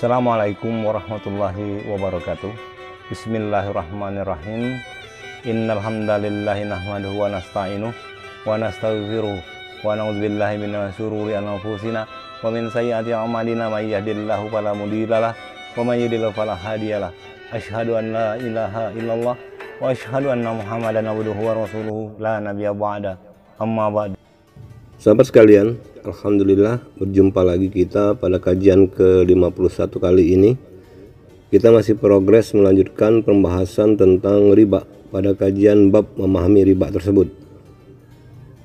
Assalamualaikum warahmatullahi wabarakatuh. Bismillahirrahmanirrahim. Innal hamdalillahi nahmaduhu wa nasta'inuhu wa nastaghfiruh wa na'udzubillahi min syururi anfusina wa min sayyiati a'malina may yahdihillahu fala mudhillalah wa may yudhlil fala hadiyalah. Asyhadu an la ilaha illallah wa asyhadu anna Muhammadan abduhu wa rasuluhu la nabiyya ba'da. Amma ba'd. Sahabat sekalian, alhamdulillah berjumpa lagi kita pada kajian ke-51 kali ini. Kita masih progres melanjutkan pembahasan tentang riba pada kajian bab memahami riba tersebut.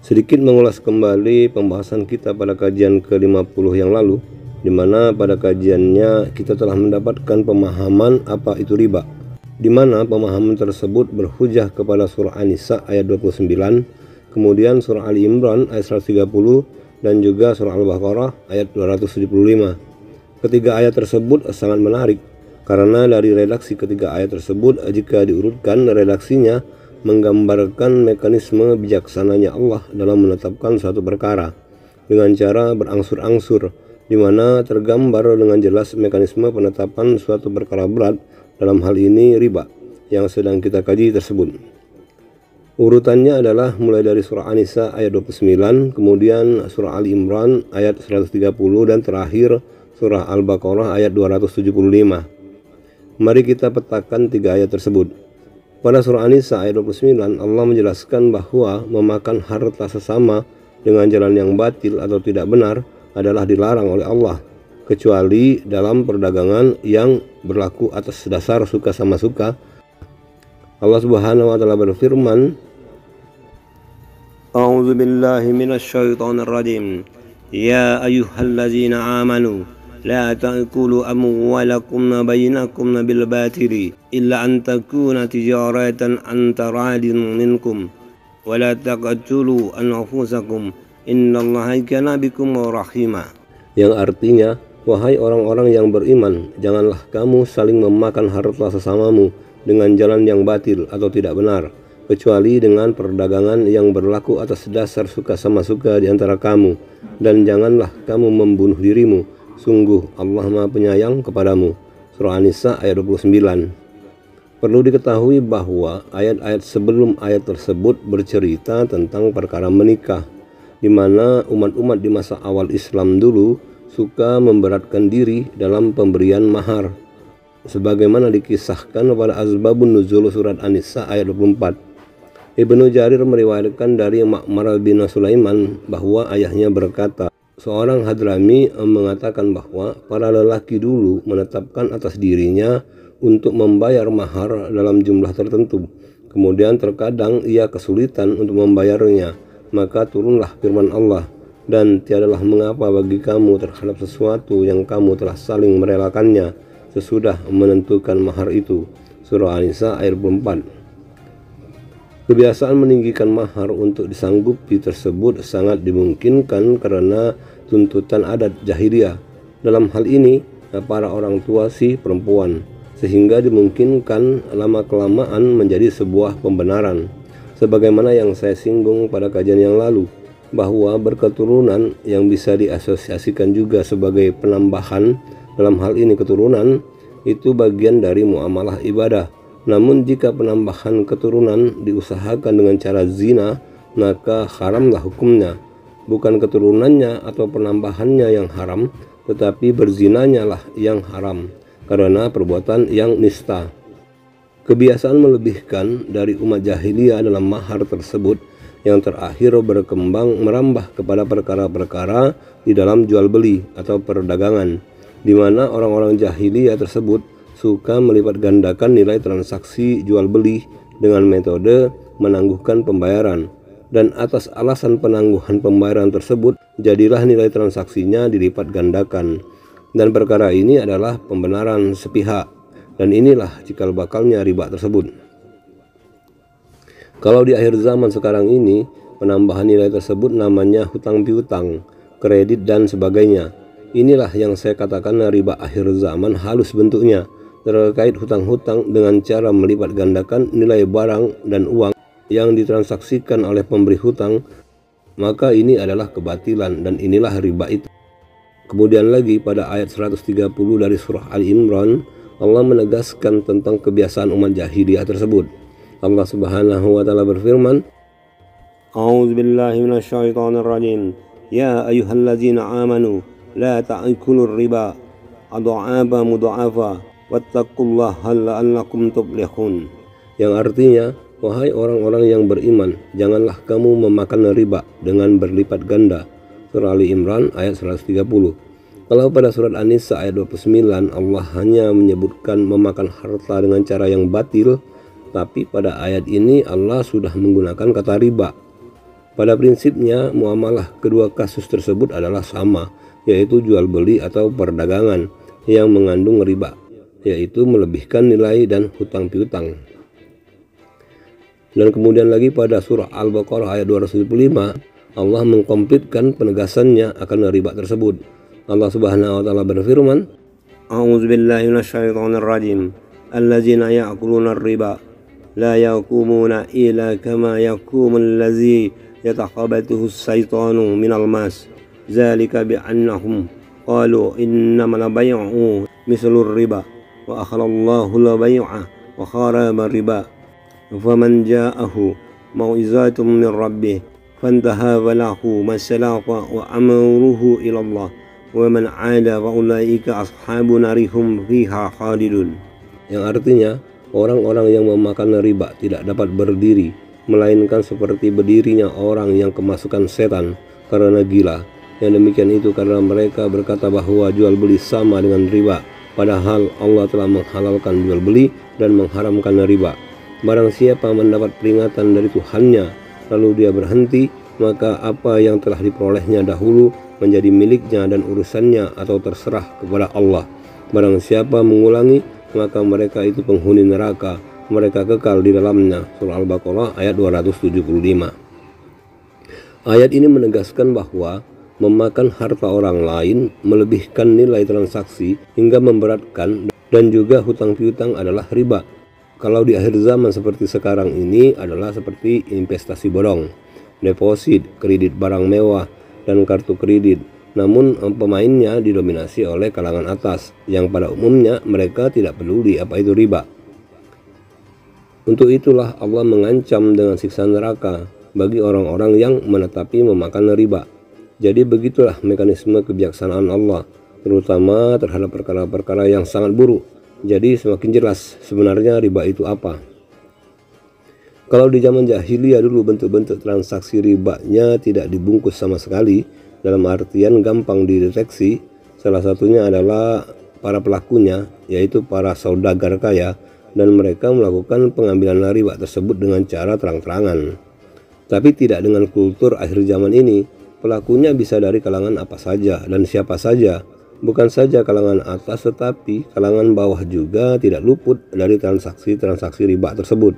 Sedikit mengulas kembali pembahasan kita pada kajian ke-50 yang lalu, di mana pada kajiannya kita telah mendapatkan pemahaman apa itu riba, di mana pemahaman tersebut berhujah kepada surah An-Nisa ayat 29, kemudian surah Ali Imran ayat 130 dan juga surah Al-Baqarah ayat 275. Ketiga ayat tersebut sangat menarik karena dari redaksi ketiga ayat tersebut, jika diurutkan redaksinya menggambarkan mekanisme bijaksananya Allah dalam menetapkan suatu perkara dengan cara berangsur-angsur, di mana tergambar dengan jelas mekanisme penetapan suatu perkara berat, dalam hal ini riba yang sedang kita kaji tersebut. Urutannya adalah mulai dari surah An-Nisa ayat 29, kemudian surah Ali Imran ayat 130, dan terakhir surah Al-Baqarah ayat 275. Mari kita petakan tiga ayat tersebut. Pada surah An-Nisa ayat 29, Allah menjelaskan bahwa memakan harta sesama dengan jalan yang batil atau tidak benar adalah dilarang oleh Allah, kecuali dalam perdagangan yang berlaku atas dasar suka sama suka. Allah Subhanahu wa taala berfirman, A'udzu billahi minasyaitonir rajim. Ya ayyuhallazina amanu la ta'kulu amwalakum bainakum bil batili illa an takuna tijaratan an taradin minkum wa la taqtulu anfusakum innallaha kana bikum rahima. Yang artinya, wahai orang-orang yang beriman, janganlah kamu saling memakan harta sesamamu dengan jalan yang batil atau tidak benar, kecuali dengan perdagangan yang berlaku atas dasar suka sama suka di antara kamu, dan janganlah kamu membunuh dirimu, sungguh Allah Maha Penyayang kepadamu. Surah An-Nisa ayat 29. Perlu diketahui bahwa ayat-ayat sebelum ayat tersebut bercerita tentang perkara menikah, di mana umat-umat di masa awal Islam dulu suka memberatkan diri dalam pemberian mahar, sebagaimana dikisahkan pada Asbabun Nuzul surat An-Nisa ayat 24. Ibnu Jarir meriwayatkan dari Ma'mar bin Sulaiman bahwa ayahnya berkata, seorang Hadrami mengatakan bahwa para lelaki dulu menetapkan atas dirinya untuk membayar mahar dalam jumlah tertentu. Kemudian terkadang ia kesulitan untuk membayarnya, maka turunlah firman Allah, dan tiadalah mengapa bagi kamu terhadap sesuatu yang kamu telah saling merelakannya sesudah menentukan mahar itu. Surah An-Nisa ayat 24. Kebiasaan meninggikan mahar untuk disanggupi tersebut sangat dimungkinkan karena tuntutan adat jahiliyah. Dalam hal ini, para orang tua si perempuan, sehingga dimungkinkan lama-kelamaan menjadi sebuah pembenaran. Sebagaimana yang saya singgung pada kajian yang lalu, bahwa berketurunan yang bisa diasosiasikan juga sebagai penambahan, dalam hal ini keturunan, itu bagian dari muamalah ibadah. Namun jika penambahan keturunan diusahakan dengan cara zina, maka haramlah hukumnya. Bukan keturunannya atau penambahannya yang haram, tetapi berzinanya lah yang haram, karena perbuatan yang nista. Kebiasaan melebihkan dari umat jahiliyah dalam mahar tersebut yang terakhir berkembang merambah kepada perkara-perkara di dalam jual beli atau perdagangan, di mana orang-orang jahiliyah tersebut suka melipat gandakan nilai transaksi jual beli dengan metode menangguhkan pembayaran, dan atas alasan penangguhan pembayaran tersebut jadilah nilai transaksinya dilipat gandakan, dan perkara ini adalah pembenaran sepihak, dan inilah cikal bakalnya riba tersebut. Kalau di akhir zaman sekarang ini, penambahan nilai tersebut namanya hutang piutang, kredit dan sebagainya. Inilah yang saya katakan riba akhir zaman halus bentuknya, terkait hutang-hutang dengan cara melipat gandakan nilai barang dan uang yang ditransaksikan oleh pemberi hutang, maka ini adalah kebatilan dan inilah riba itu. Kemudian lagi pada ayat 130 dari surah Ali Imran, Allah menegaskan tentang kebiasaan umat jahiliyah tersebut. Allah Subhanahu wa taala berfirman, A'udzubillahi minasyaitonirrajim. Ya ayyuhalladzina amanu la ta'kulur riba adha'afa mudha'afa wattaqullaha la'allakum tuflihun. Yang artinya, wahai orang-orang yang beriman, janganlah kamu memakan riba dengan berlipat ganda. Surah Ali Imran ayat 130. Kalau pada surat An-Nisa ayat 29 Allah hanya menyebutkan memakan harta dengan cara yang batil, tapi pada ayat ini Allah sudah menggunakan kata riba. Pada prinsipnya muamalah kedua kasus tersebut adalah sama, yaitu jual beli atau perdagangan yang mengandung riba, yaitu melebihkan nilai dan hutang piutang. Dan kemudian lagi pada surah Al-Baqarah ayat 275 Allah mengkomplitkan penegasannya akan riba tersebut. Allah Subhanahu wa taala berfirman, A'udzubillahi minasyaitonirrajim. Allazina ya'kuluna riba la yaqumuna illa kama yaqumul ladzi yatakhabbathu as-syaitanu minal mas. Dzalika bi'annahum qalu innamal bay'u mislur riba wa akhalallahu al-bay'a wa harama riba. Faman ja'ahu mau'izatun min rabbih fantaha falahu ma salafa wa amruhu ila Allah wa man 'ada fa ulaika ashabun narihum fiha khalidun. Yang artinya, orang-orang yang memakan riba tidak dapat berdiri, melainkan seperti berdirinya orang yang kemasukan setan karena gila. Yang demikian itu karena mereka berkata bahwa jual beli sama dengan riba, padahal Allah telah menghalalkan jual beli dan mengharamkan riba. Barang siapa mendapat peringatan dari Tuhannya lalu dia berhenti, maka apa yang telah diperolehnya dahulu menjadi miliknya dan urusannya atau terserah kepada Allah. Barang siapa mengulangi, maka mereka itu penghuni neraka, mereka kekal di dalamnya. Surah Al-Baqarah ayat 275. Ayat ini menegaskan bahwa memakan harta orang lain, melebihkan nilai transaksi hingga memberatkan, dan juga hutang piutang adalah riba. Kalau di akhir zaman seperti sekarang ini adalah seperti investasi bodong, deposit, kredit barang mewah, dan kartu kredit. Namun pemainnya didominasi oleh kalangan atas yang pada umumnya mereka tidak peduli apa itu riba. Untuk itulah Allah mengancam dengan siksa neraka bagi orang-orang yang menetapi memakan riba. Jadi begitulah mekanisme kebijaksanaan Allah, terutama terhadap perkara-perkara yang sangat buruk. Jadi semakin jelas sebenarnya riba itu apa. Kalau di zaman jahiliyah dulu bentuk-bentuk transaksi ribanya tidak dibungkus sama sekali, dalam artian gampang dideteksi. Salah satunya adalah para pelakunya, yaitu para saudagar kaya, dan mereka melakukan pengambilan riba tersebut dengan cara terang-terangan. Tapi tidak dengan kultur akhir zaman ini. Pelakunya bisa dari kalangan apa saja dan siapa saja. Bukan saja kalangan atas, tetapi kalangan bawah juga tidak luput dari transaksi-transaksi riba tersebut.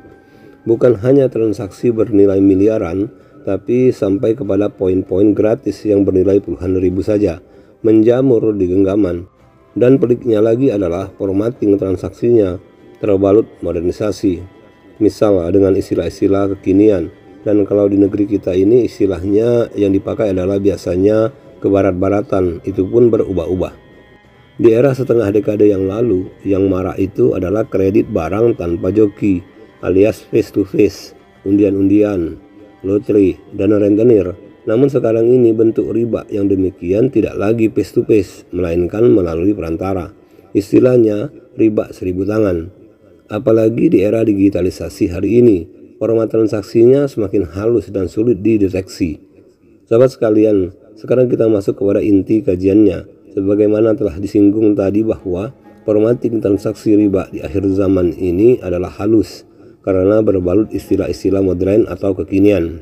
Bukan hanya transaksi bernilai miliaran, tapi sampai kepada poin-poin gratis yang bernilai puluhan ribu saja menjamur di genggaman. Dan peliknya lagi adalah formatting transaksinya terbalut modernisasi, misal dengan istilah-istilah kekinian. Dan kalau di negeri kita ini istilahnya yang dipakai adalah biasanya kebarat-baratan, itu pun berubah-ubah. Di era setengah dekade yang lalu, yang marak itu adalah kredit barang tanpa joki, alias face to face, undian-undian, lotre, dan rentenir. Namun sekarang ini bentuk riba yang demikian tidak lagi face to face, melainkan melalui perantara. Istilahnya riba 1000 tangan. Apalagi di era digitalisasi hari ini, format transaksinya semakin halus dan sulit dideteksi. Sahabat sekalian, sekarang kita masuk kepada inti kajiannya. Sebagaimana telah disinggung tadi bahwa formatting transaksi riba di akhir zaman ini adalah halus karena berbalut istilah-istilah modern atau kekinian.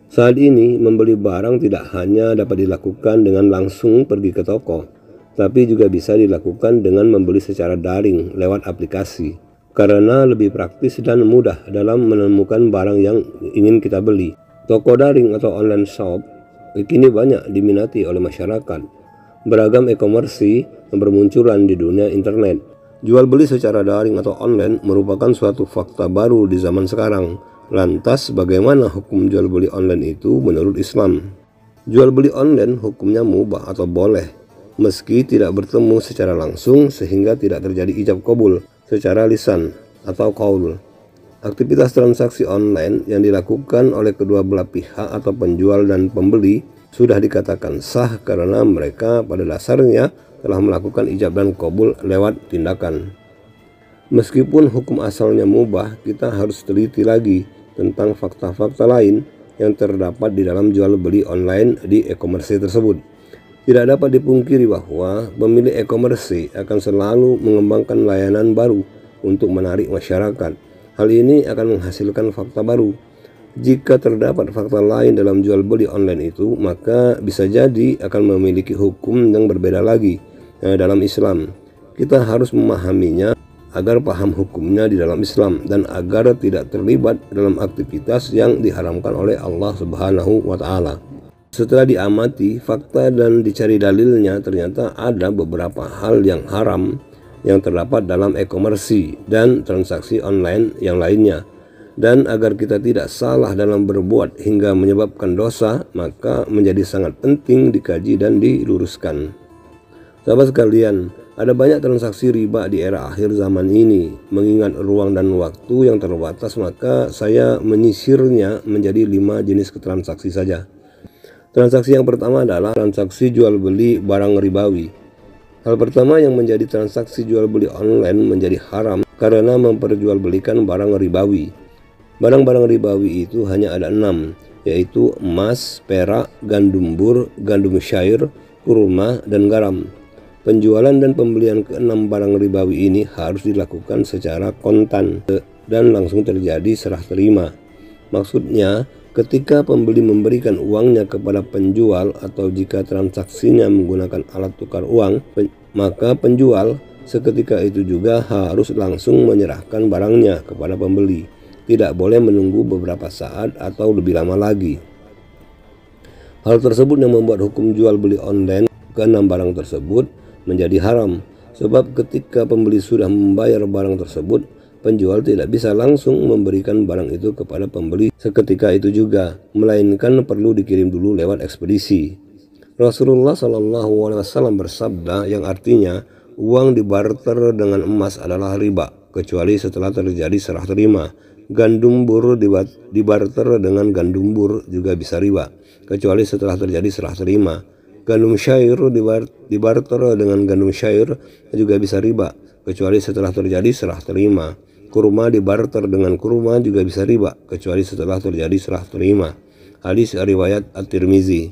Saat ini membeli barang tidak hanya dapat dilakukan dengan langsung pergi ke toko, tapi juga bisa dilakukan dengan membeli secara daring lewat aplikasi, karena lebih praktis dan mudah dalam menemukan barang yang ingin kita beli. Toko daring atau online shop kini banyak diminati oleh masyarakat. Beragam e-commerce bermunculan di dunia internet. Jual beli secara daring atau online merupakan suatu fakta baru di zaman sekarang. Lantas bagaimana hukum jual beli online itu menurut Islam? Jual beli online hukumnya mubah atau boleh, meski tidak bertemu secara langsung sehingga tidak terjadi ijab qabul secara lisan atau qaul. Aktivitas transaksi online yang dilakukan oleh kedua belah pihak atau penjual dan pembeli sudah dikatakan sah karena mereka pada dasarnya telah melakukan ijab dan qabul lewat tindakan. Meskipun hukum asalnya mubah, kita harus teliti lagi tentang fakta-fakta lain yang terdapat di dalam jual beli online di e-commerce tersebut. Tidak dapat dipungkiri bahwa pemilik e-commerce akan selalu mengembangkan layanan baru untuk menarik masyarakat. Hal ini akan menghasilkan fakta baru. Jika terdapat fakta lain dalam jual beli online itu, maka bisa jadi akan memiliki hukum yang berbeda lagi dalam Islam. Kita harus memahaminya agar paham hukumnya di dalam Islam dan agar tidak terlibat dalam aktivitas yang diharamkan oleh Allah Subhanahu wa Ta'ala. Setelah diamati fakta dan dicari dalilnya, ternyata ada beberapa hal yang haram yang terdapat dalam e-commerce dan transaksi online yang lainnya. Dan agar kita tidak salah dalam berbuat hingga menyebabkan dosa, maka menjadi sangat penting dikaji dan diluruskan. Sahabat sekalian, ada banyak transaksi riba di era akhir zaman ini. Mengingat ruang dan waktu yang terbatas, maka saya menyisirnya menjadi 5 jenis transaksi saja. Transaksi yang pertama adalah transaksi jual beli barang ribawi. Hal pertama yang menjadi transaksi jual beli online menjadi haram karena memperjualbelikan barang ribawi. Barang-barang ribawi itu hanya ada 6, yaitu emas, perak, gandum bur, gandum syair, kurma, dan garam. Penjualan dan pembelian ke-6 barang ribawi ini harus dilakukan secara kontan dan langsung terjadi serah terima. Maksudnya, ketika pembeli memberikan uangnya kepada penjual atau jika transaksinya menggunakan alat tukar uang, maka penjual seketika itu juga harus langsung menyerahkan barangnya kepada pembeli. Tidak boleh menunggu beberapa saat atau lebih lama lagi. Hal tersebut yang membuat hukum jual beli online ke-6 barang tersebut menjadi haram, sebab ketika pembeli sudah membayar barang tersebut, penjual tidak bisa langsung memberikan barang itu kepada pembeli seketika itu juga, melainkan perlu dikirim dulu lewat ekspedisi. Rasulullah SAW bersabda yang artinya uang dibarter dengan emas adalah riba, kecuali setelah terjadi serah terima. Gandum bur dibarter dengan gandum bur juga bisa riba, kecuali setelah terjadi serah terima. Gandum syair dibarter dengan gandum syair juga bisa riba, kecuali setelah terjadi serah terima. Kurma dibarter dengan kurma juga bisa riba, kecuali setelah terjadi serah terima. Hadis riwayat At-Tirmizi.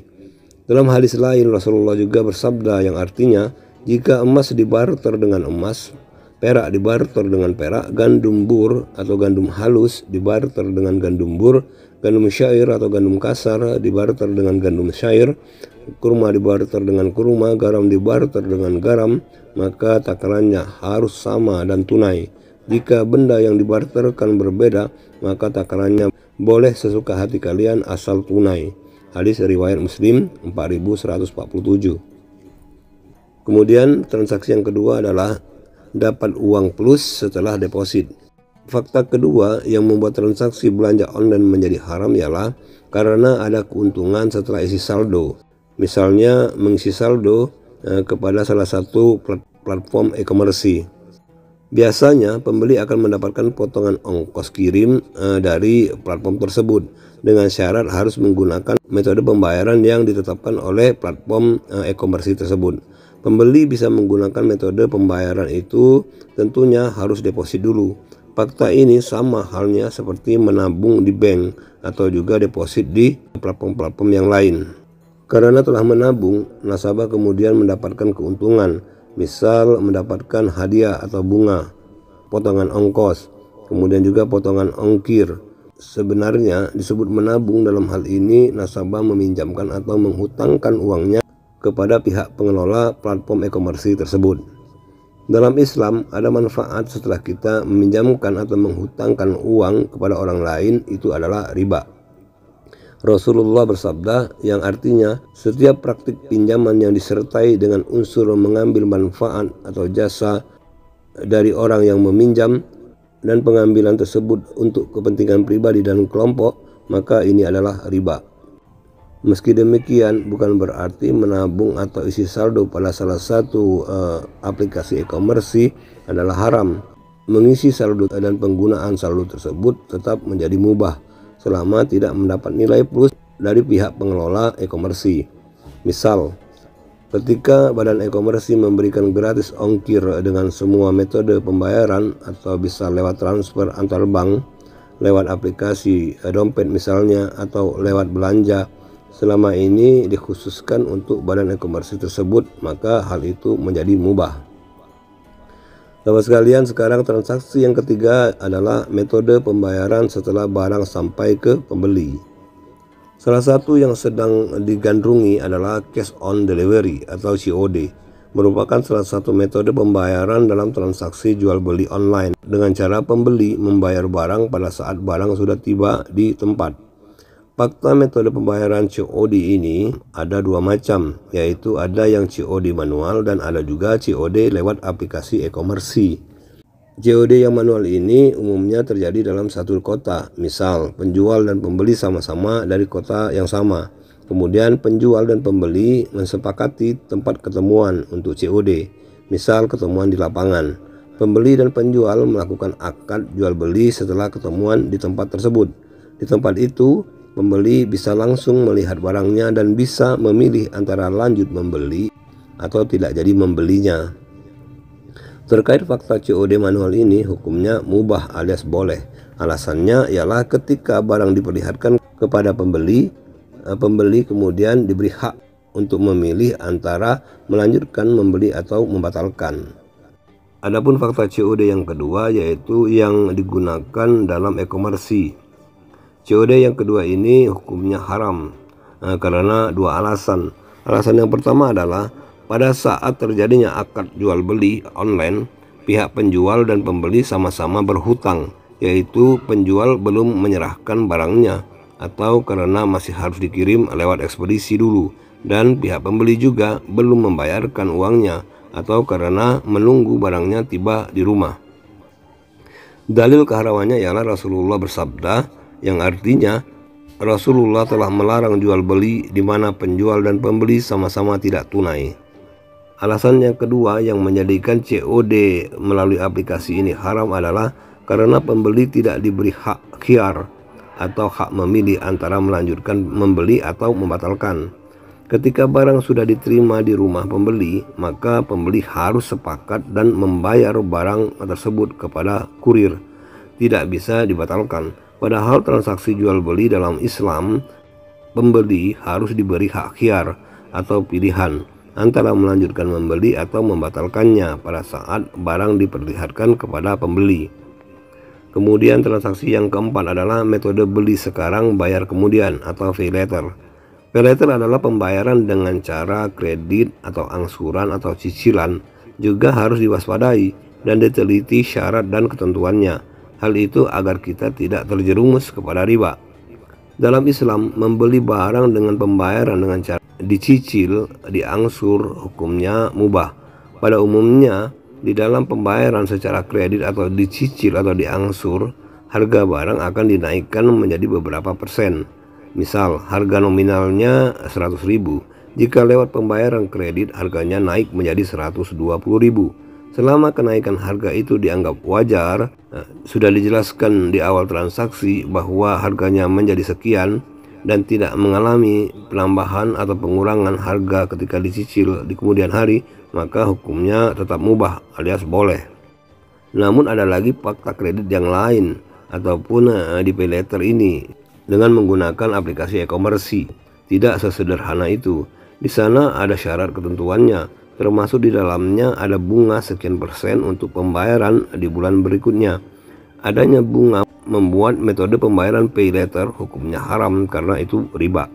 Dalam hadis lain, Rasulullah juga bersabda yang artinya, jika emas dibarter dengan emas, perak dibarter dengan perak, gandum bur atau gandum halus dibarter dengan gandum bur, gandum syair atau gandum kasar dibarter dengan gandum syair, kurma dibarter dengan kurma, garam dibarter dengan garam, maka takarannya harus sama dan tunai. Jika benda yang dibarterkan berbeda, maka takarannya boleh sesuka hati kalian asal tunai. Hadis riwayat Muslim 4147. Kemudian transaksi yang kedua adalah dapat uang plus setelah deposit. Fakta kedua yang membuat transaksi belanja online menjadi haram ialah karena ada keuntungan setelah isi saldo. Misalnya mengisi saldo kepada salah satu platform e-commerce. Biasanya pembeli akan mendapatkan potongan ongkos kirim dari platform tersebut dengan syarat harus menggunakan metode pembayaran yang ditetapkan oleh platform e-commerce tersebut. Pembeli bisa menggunakan metode pembayaran itu tentunya harus deposit dulu. Fakta ini sama halnya seperti menabung di bank atau juga deposit di platform-platform yang lain. Karena telah menabung, nasabah kemudian mendapatkan keuntungan, misal mendapatkan hadiah atau bunga, potongan ongkos, kemudian juga potongan ongkir. Sebenarnya disebut menabung dalam hal ini nasabah meminjamkan atau menghutangkan uangnya kepada pihak pengelola platform e-commerce tersebut. Dalam Islam ada manfaat setelah kita meminjamkan atau menghutangkan uang kepada orang lain, itu adalah riba. Rasulullah bersabda yang artinya setiap praktik pinjaman yang disertai dengan unsur mengambil manfaat atau jasa dari orang yang meminjam dan pengambilan tersebut untuk kepentingan pribadi dan kelompok, maka ini adalah riba. Meski demikian, bukan berarti menabung atau isi saldo pada salah satu aplikasi e-commerce adalah haram. Mengisi saldo dan penggunaan saldo tersebut tetap menjadi mubah selama tidak mendapat nilai plus dari pihak pengelola e-commerce. Misal, ketika badan e-commerce memberikan gratis ongkir dengan semua metode pembayaran atau bisa lewat transfer antar bank, lewat aplikasi dompet misalnya, atau lewat belanja, selama ini dikhususkan untuk badan e-commerce tersebut, maka hal itu menjadi mubah. Sahabat sekalian, sekarang transaksi yang ketiga adalah metode pembayaran setelah barang sampai ke pembeli. Salah satu yang sedang digandrungi adalah cash on delivery atau COD, merupakan salah satu metode pembayaran dalam transaksi jual beli online dengan cara pembeli membayar barang pada saat barang sudah tiba di tempat. Fakta metode pembayaran COD ini ada dua macam, yaitu ada yang COD manual dan ada juga COD lewat aplikasi e-commerce. COD yang manual ini umumnya terjadi dalam satu kota, misal penjual dan pembeli sama-sama dari kota yang sama. Kemudian penjual dan pembeli mensepakati tempat ketemuan untuk COD, misal ketemuan di lapangan. Pembeli dan penjual melakukan akad jual beli setelah ketemuan di tempat tersebut. Di tempat itu, pembeli bisa langsung melihat barangnya dan bisa memilih antara lanjut membeli atau tidak jadi membelinya. Terkait fakta COD manual ini, hukumnya mubah alias boleh. Alasannya ialah ketika barang diperlihatkan kepada pembeli, pembeli kemudian diberi hak untuk memilih antara melanjutkan membeli atau membatalkan. Adapun fakta COD yang kedua yaitu yang digunakan dalam e-commerce. COD yang kedua ini hukumnya haram karena dua alasan. Alasan yang pertama adalah pada saat terjadinya akad jual beli online, pihak penjual dan pembeli sama-sama berhutang, yaitu penjual belum menyerahkan barangnya atau karena masih harus dikirim lewat ekspedisi dulu, dan pihak pembeli juga belum membayarkan uangnya atau karena menunggu barangnya tiba di rumah. Dalil keharamannya ialah Rasulullah bersabda, yang artinya Rasulullah telah melarang jual beli di mana penjual dan pembeli sama-sama tidak tunai. Alasan yang kedua yang menjadikan COD melalui aplikasi ini haram adalah karena pembeli tidak diberi hak khiyar atau hak memilih antara melanjutkan membeli atau membatalkan. Ketika barang sudah diterima di rumah pembeli, maka pembeli harus sepakat dan membayar barang tersebut kepada kurir. Tidak bisa dibatalkan. Padahal transaksi jual beli dalam Islam, pembeli harus diberi hak khiyar atau pilihan antara melanjutkan membeli atau membatalkannya pada saat barang diperlihatkan kepada pembeli. Kemudian transaksi yang keempat adalah metode beli sekarang bayar kemudian atau pay later. Pay later adalah pembayaran dengan cara kredit atau angsuran atau cicilan, juga harus diwaspadai dan diteliti syarat dan ketentuannya. Hal itu agar kita tidak terjerumus kepada riba. Dalam Islam, membeli barang dengan pembayaran dengan cara dicicil, diangsur, hukumnya mubah. Pada umumnya, di dalam pembayaran secara kredit atau dicicil atau diangsur, harga barang akan dinaikkan menjadi beberapa persen. Misal, harga nominalnya 100.000. Jika lewat pembayaran kredit, harganya naik menjadi 120.000. Selama kenaikan harga itu dianggap wajar, sudah dijelaskan di awal transaksi bahwa harganya menjadi sekian dan tidak mengalami penambahan atau pengurangan harga ketika dicicil di kemudian hari, maka hukumnya tetap mubah alias boleh. Namun ada lagi fakta kredit yang lain ataupun di pay later ini dengan menggunakan aplikasi e-commerce. Tidak sesederhana itu. Di sana ada syarat ketentuannya. Termasuk di dalamnya ada bunga sekian persen untuk pembayaran di bulan berikutnya. Adanya bunga membuat metode pembayaran pay later hukumnya haram karena itu riba.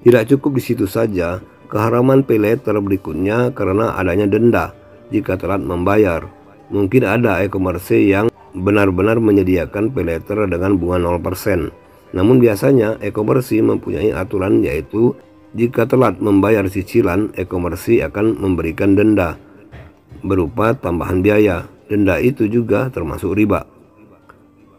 Tidak cukup di situ saja, keharaman pay later berikutnya karena adanya denda jika telat membayar. Mungkin ada e-commerce yang benar-benar menyediakan pay later dengan bunga 0%. Namun biasanya e-commerce mempunyai aturan yaitu jika telat membayar cicilan, e-commerce akan memberikan denda berupa tambahan biaya. Denda itu juga termasuk riba.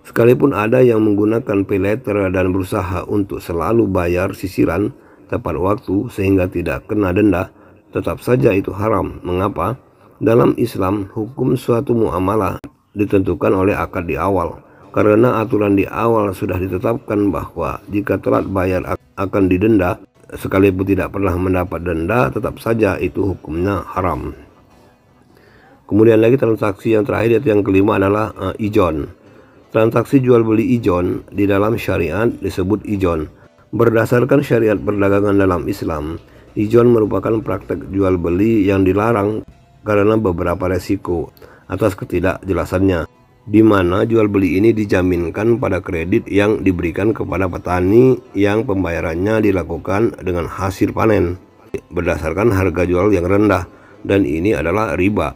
Sekalipun ada yang menggunakan pay later dan berusaha untuk selalu bayar cicilan, tepat waktu sehingga tidak kena denda, tetap saja itu haram. Mengapa? Dalam Islam, hukum suatu muamalah ditentukan oleh akad di awal. Karena aturan di awal sudah ditetapkan bahwa jika telat bayar akan didenda, sekalipun tidak pernah mendapat denda, tetap saja itu hukumnya haram. Kemudian lagi transaksi yang terakhir, yaitu yang kelima, adalah ijon. Transaksi jual beli ijon di dalam syariat disebut ijon. Berdasarkan syariat perdagangan dalam Islam, ijon merupakan praktek jual beli yang dilarang karena beberapa resiko atas ketidakjelasannya, di mana jual beli ini dijaminkan pada kredit yang diberikan kepada petani yang pembayarannya dilakukan dengan hasil panen berdasarkan harga jual yang rendah, dan ini adalah riba.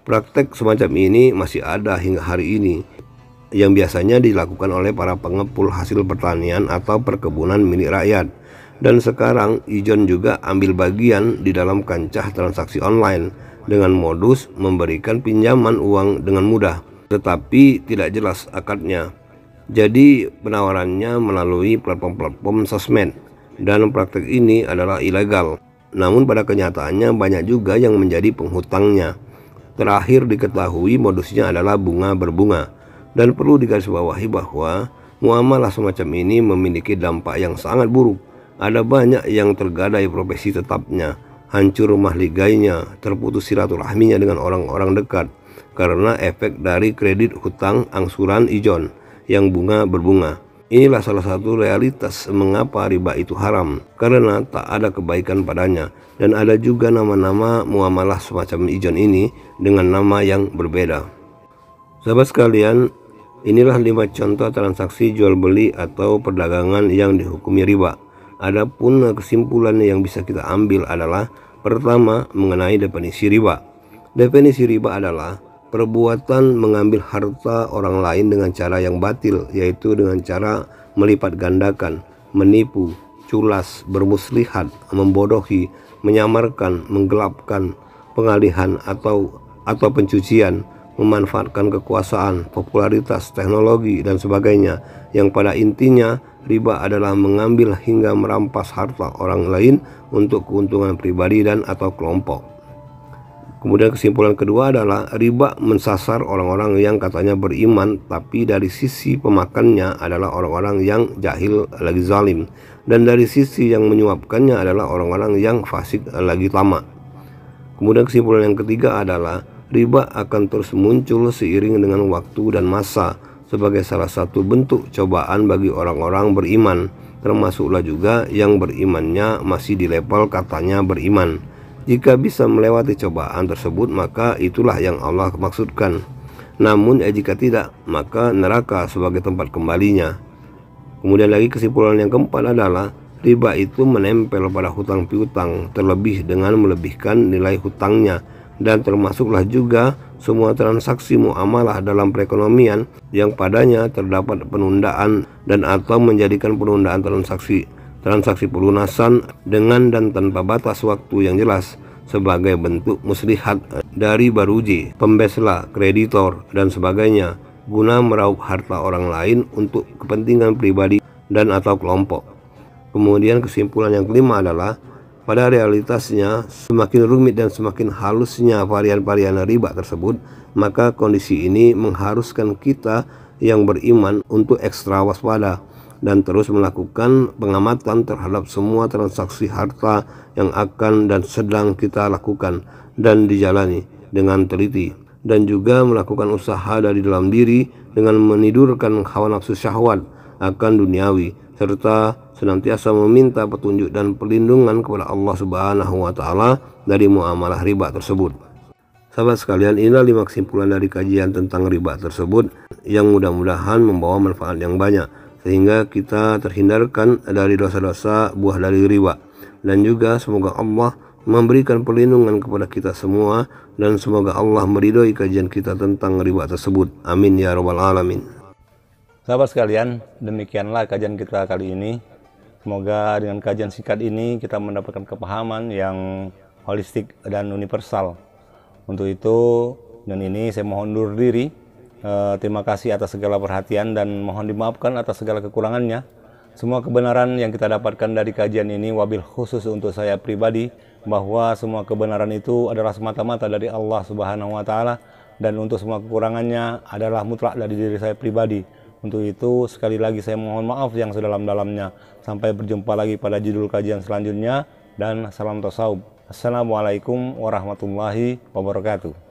Praktek semacam ini masih ada hingga hari ini, yang biasanya dilakukan oleh para pengepul hasil pertanian atau perkebunan milik rakyat. Dan sekarang ijon juga ambil bagian di dalam kancah transaksi online dengan modus memberikan pinjaman uang dengan mudah, tetapi tidak jelas akadnya. Jadi penawarannya melalui platform-platform sosmed, dan praktek ini adalah ilegal. Namun pada kenyataannya banyak juga yang menjadi penghutangnya. Terakhir diketahui modusnya adalah bunga berbunga. Dan perlu digarisbawahi bahwa muamalah semacam ini memiliki dampak yang sangat buruk. Ada banyak yang tergadai profesi tetapnya, hancur rumah ligainya, terputus silaturahminya dengan orang-orang dekat karena efek dari kredit hutang angsuran ijon yang bunga berbunga. Inilah salah satu realitas mengapa riba itu haram, karena tak ada kebaikan padanya. Dan ada juga nama-nama muamalah semacam ijon ini dengan nama yang berbeda. Sahabat sekalian, inilah 5 contoh transaksi jual beli atau perdagangan yang dihukumi riba. Adapun kesimpulan yang bisa kita ambil adalah, pertama, mengenai definisi riba. Definisi riba adalah perbuatan mengambil harta orang lain dengan cara yang batil, yaitu dengan cara melipat gandakan, menipu, culas, bermuslihat, membodohi, menyamarkan, menggelapkan, pengalihan atau pencucian, memanfaatkan kekuasaan, popularitas, teknologi, dan sebagainya, yang pada intinya riba adalah mengambil hingga merampas harta orang lain untuk keuntungan pribadi dan atau kelompok. Kemudian kesimpulan kedua adalah riba mensasar orang-orang yang katanya beriman, tapi dari sisi pemakannya adalah orang-orang yang jahil lagi zalim, dan dari sisi yang menyuapkannya adalah orang-orang yang fasik lagi tamak. Kemudian kesimpulan yang ketiga adalah riba akan terus muncul seiring dengan waktu dan masa sebagai salah satu bentuk cobaan bagi orang-orang beriman, termasuklah juga yang berimannya masih di level katanya beriman. Jika bisa melewati cobaan tersebut, maka itulah yang Allah maksudkan. Namun jika tidak, maka neraka sebagai tempat kembalinya. Kemudian lagi kesimpulan yang keempat adalah riba itu menempel pada hutang piutang, terlebih dengan melebihkan nilai hutangnya. Dan termasuklah juga semua transaksi muamalah dalam perekonomian yang padanya terdapat penundaan dan atau menjadikan penundaan transaksi pelunasan dengan dan tanpa batas waktu yang jelas sebagai bentuk muslihat dari baruji, pembesla, kreditor, dan sebagainya guna meraup harta orang lain untuk kepentingan pribadi dan atau kelompok. Kemudian kesimpulan yang kelima adalah pada realitasnya, semakin rumit dan semakin halusnya varian-varian riba tersebut, maka kondisi ini mengharuskan kita yang beriman untuk ekstra waspada dan terus melakukan pengamatan terhadap semua transaksi harta yang akan dan sedang kita lakukan dan dijalani dengan teliti, dan juga melakukan usaha dari dalam diri dengan menidurkan hawa nafsu syahwat akan duniawi, serta senantiasa meminta petunjuk dan perlindungan kepada Allah Subhanahu wa Ta'ala dari muamalah riba tersebut. Sahabat sekalian, inilah 5 kesimpulan dari kajian tentang riba tersebut yang mudah-mudahan membawa manfaat yang banyak sehingga kita terhindarkan dari dosa-dosa buah dari riba, dan juga semoga Allah memberikan perlindungan kepada kita semua, dan semoga Allah meridhoi kajian kita tentang riba tersebut. Amin ya rabbal alamin. Sahabat sekalian, demikianlah kajian kita kali ini. Semoga dengan kajian singkat ini kita mendapatkan kepahaman yang holistik dan universal. Untuk itu, dan ini saya mohon undur diri. Terima kasih atas segala perhatian dan mohon dimaafkan atas segala kekurangannya. Semua kebenaran yang kita dapatkan dari kajian ini, wabil khusus untuk saya pribadi, bahwa semua kebenaran itu adalah semata-mata dari Allah Subhanahu wa Ta'ala, dan untuk semua kekurangannya adalah mutlak dari diri saya pribadi. Untuk itu sekali lagi saya mohon maaf yang sedalam-dalamnya. Sampai berjumpa lagi pada judul kajian selanjutnya, dan salam tasawuf. Assalamualaikum warahmatullahi wabarakatuh.